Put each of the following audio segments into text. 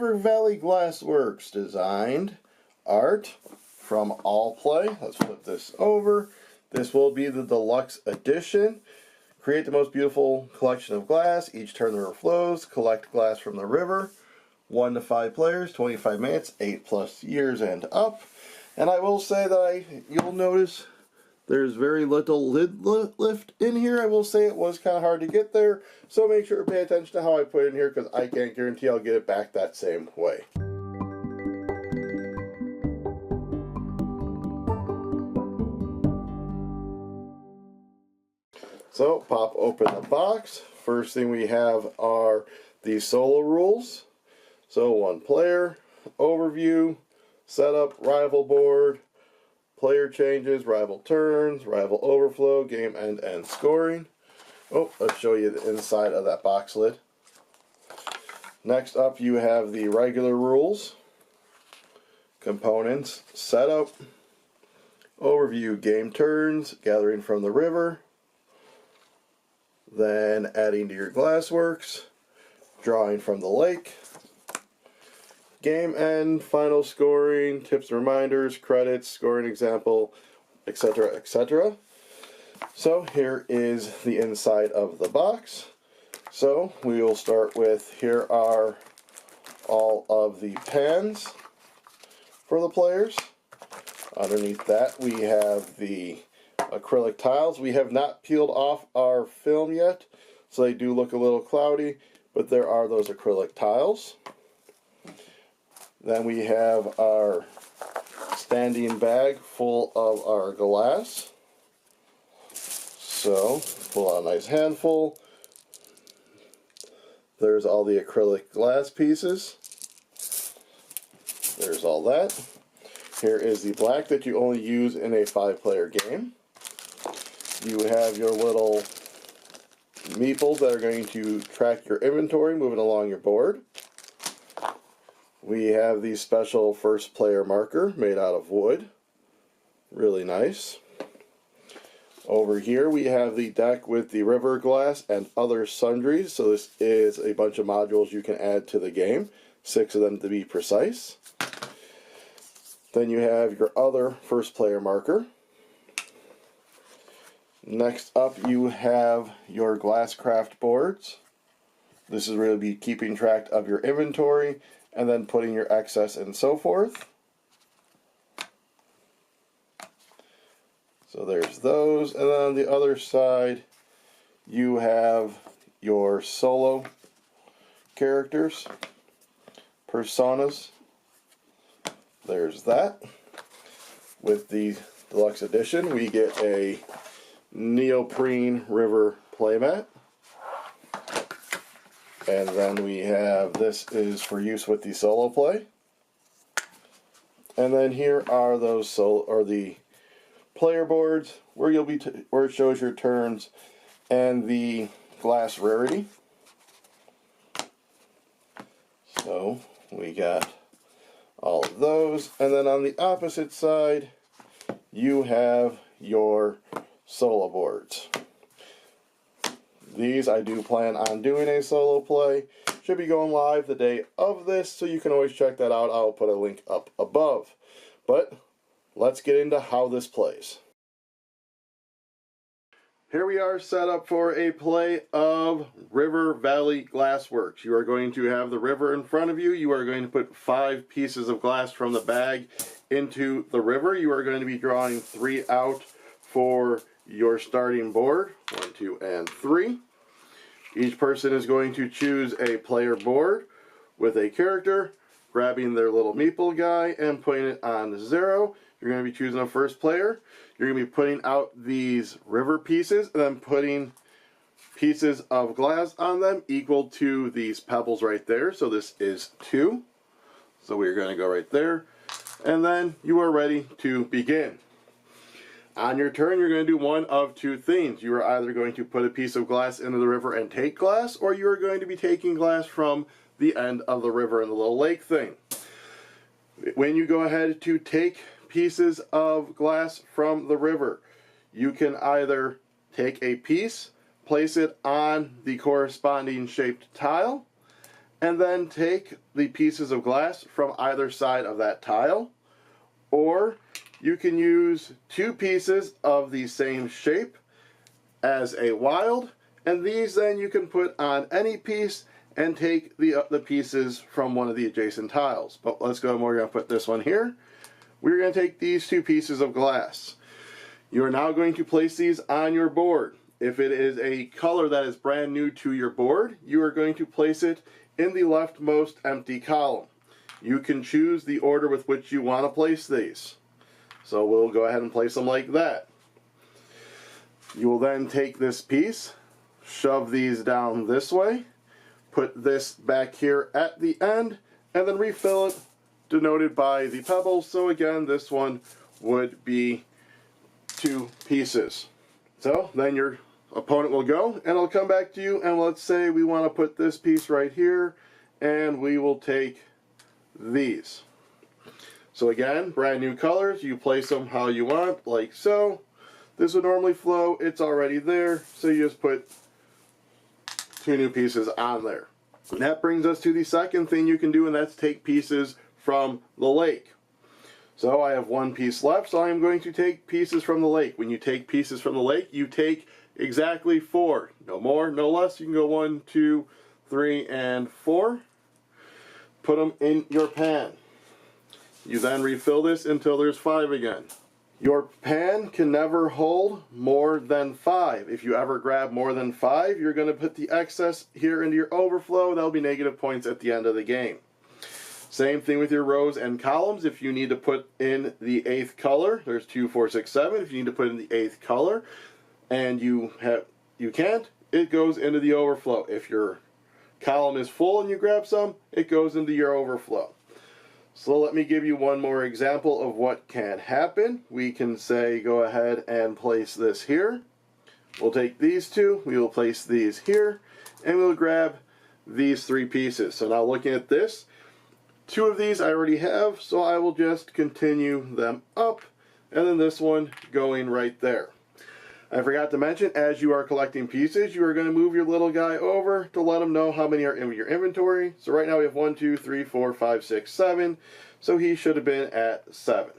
River Valley Glassworks designed art from Allplay. Let's flip this over. This will be the deluxe edition. Create the most beautiful collection of glass. Each turn the river flows. Collect glass from the river. 1 to 5 players, 25 minutes, 8+ years and up. And I will say that you'll notice there's very little lid lift in here. I will say it was kind of hard to get there, so make sure to pay attention to how I put it in here, because I can't guarantee I'll get it back that same way. So pop open the box. First thing we have are the solo rules. So 1 player, overview, setup, rival board, player changes, rival turns, rival overflow, game end scoring. Oh, let's show you the inside of that box lid. Next up you have the regular rules, components, setup, overview, game turns, gathering from the river, then adding to your glassworks, drawing from the lake, game end, final scoring, tips and reminders, credits, scoring example, etc., etc. So here is the inside of the box. So we will start with, here are all of the pans for the players. Underneath that we have the acrylic tiles. We have not peeled off our film yet, so they do look a little cloudy, but there are those acrylic tiles. Then we have our standing bag full of our glass. So, pull out a nice handful. There's all the acrylic glass pieces. There's all that. Here is the black that you only use in a 5-player game. You have your little meeples that are going to track your inventory moving along your board. We have the special first player marker made out of wood. Really nice. Over here we have the deck with the river glass and other sundries. So this is a bunch of modules you can add to the game. 6 of them to be precise. Then you have your other first player marker. Next up you have your Glasscraft boards. This is really be keeping track of your inventory and then putting your excess and so forth. So there's those, and then on the other side you have your solo characters, personas. There's that. With the deluxe edition we get a neoprene river playmat. And then we have, this is for use with the solo play. And then here are those the player boards where you'll be where it shows your turns and the glass rarity. So we got all of those, and then on the opposite side you have your solo boards. These I do plan on doing a solo play. Should be going live the day of this, so you can always check that out. I'll put a link up above. But let's get into how this plays. Here we are set up for a play of River Valley Glassworks. You are going to have the river in front of you. You are going to put 5 pieces of glass from the bag into the river. You are going to be drawing 3 out for your starting board. 1, 2, and 3. Each person is going to choose a player board with a character, grabbing their little meeple guy and putting it on 0. You're going to be choosing a first player. You're going to be putting out these river pieces and then putting pieces of glass on them equal to these pebbles right there. So this is 2. So we're going to go right there. And then you are ready to begin. On your turn, you're going to do one of 2 things. You are either going to put a piece of glass into the river and take glass, or you are going to be taking glass from the end of the river in the little lake thing. When you go ahead to take pieces of glass from the river, you can either take a piece, place it on the corresponding shaped tile, and then take the pieces of glass from either side of that tile, or you can use 2 pieces of the same shape as a wild, and these then you can put on any piece and take the pieces from one of the adjacent tiles. But let's go, we're going to put this one here. We're going to take these 2 pieces of glass. You are now going to place these on your board. If it is a color that is brand new to your board, you are going to place it in the leftmost empty column. You can choose the order with which you want to place these. So we'll go ahead and place them like that. You will then take this piece, shove these down this way, put this back here at the end, and then refill it, denoted by the pebbles. So again, this one would be 2 pieces. So then your opponent will go, and it'll come back to you, and let's say we want to put this piece right here, and we will take these. So again, brand new colors, you place them how you want, like so. This would normally flow, it's already there, so you just put 2 new pieces on there. And that brings us to the second thing you can do, and that's take pieces from the lake. So I have 1 piece left, so I am going to take pieces from the lake. When you take pieces from the lake, you take exactly 4. No more, no less. You can go 1, 2, 3, and 4. Put them in your pan. You then refill this until there's 5 again. Your pan can never hold more than 5. If you ever grab more than 5, you're going to put the excess here into your overflow. That'll be negative points at the end of the game. Same thing with your rows and columns. If you need to put in the 8th color, there's 2, 4, 6, 7. If you need to put in the 8th color and you can't, it goes into the overflow. If your column is full and you grab some, it goes into your overflow. So let me give you one more example of what can happen. We can say go ahead and place this here. We'll take these 2, we will place these here, and we'll grab these 3 pieces. So now looking at this, 2 of these I already have, so I will just continue them up, and then this one going right there. I forgot to mention, as you are collecting pieces, you are going to move your little guy over to let him know how many are in your inventory. So right now we have 1, 2, 3, 4, 5, 6, 7. So he should have been at 7.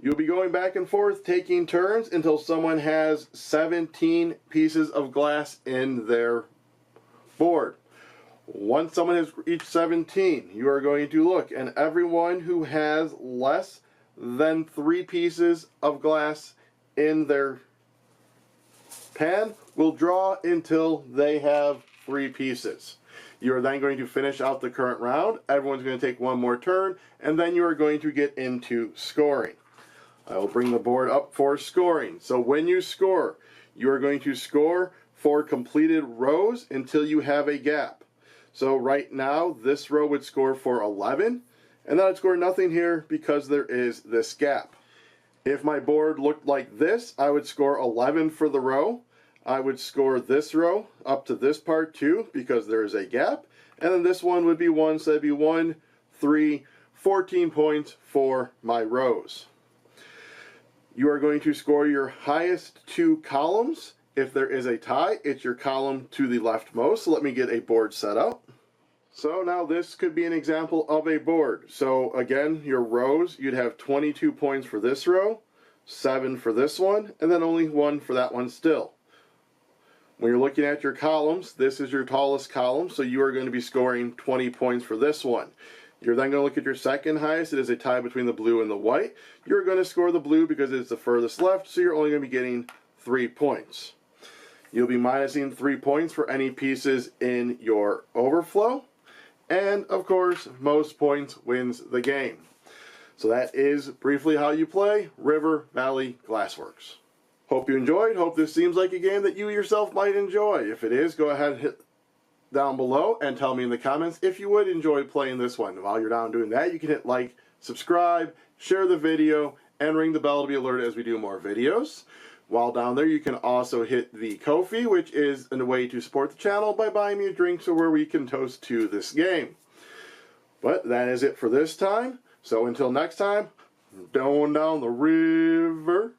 You'll be going back and forth, taking turns until someone has 17 pieces of glass in their board. Once someone has reached 17, you are going to look, and everyone who has less than 3 pieces of glass in their pan will draw until they have 3 pieces. You are then going to finish out the current round. Everyone's going to take one more turn, and then you are going to get into scoring. I will bring the board up for scoring. So when you score, you are going to score for completed rows until you have a gap. So right now, this row would score for 11, and then I'd score nothing here because there is this gap. If my board looked like this, I would score 11 for the row. I would score this row up to this part too because there is a gap. And then this one would be 1, so that'd be 1, 3, 14 points for my rows. You are going to score your highest 2 columns. If there is a tie, it's your column to the leftmost. So let me get a board set up. So now this could be an example of a board. So again, your rows, you'd have 22 points for this row, 7 for this one, and then only 1 for that one still. When you're looking at your columns, this is your tallest column, so you are going to be scoring 20 points for this one. You're then going to look at your second highest. It is a tie between the blue and the white. You're going to score the blue because it's the furthest left, so you're only going to be getting 3 points. You'll be minusing 3 points for any pieces in your overflow. And, of course, most points wins the game. So that is briefly how you play River Valley Glassworks. Hope you enjoyed. Hope this seems like a game that you yourself might enjoy. If it is, go ahead and hit down below and tell me in the comments if you would enjoy playing this one. While you're down doing that, you can hit like, subscribe, share the video, and ring the bell to be alerted as we do more videos. While down there, you can also hit the Ko-fi, which is a way to support the channel by buying me a drink so where we can toast to this game. But that is it for this time. So until next time, going down the river.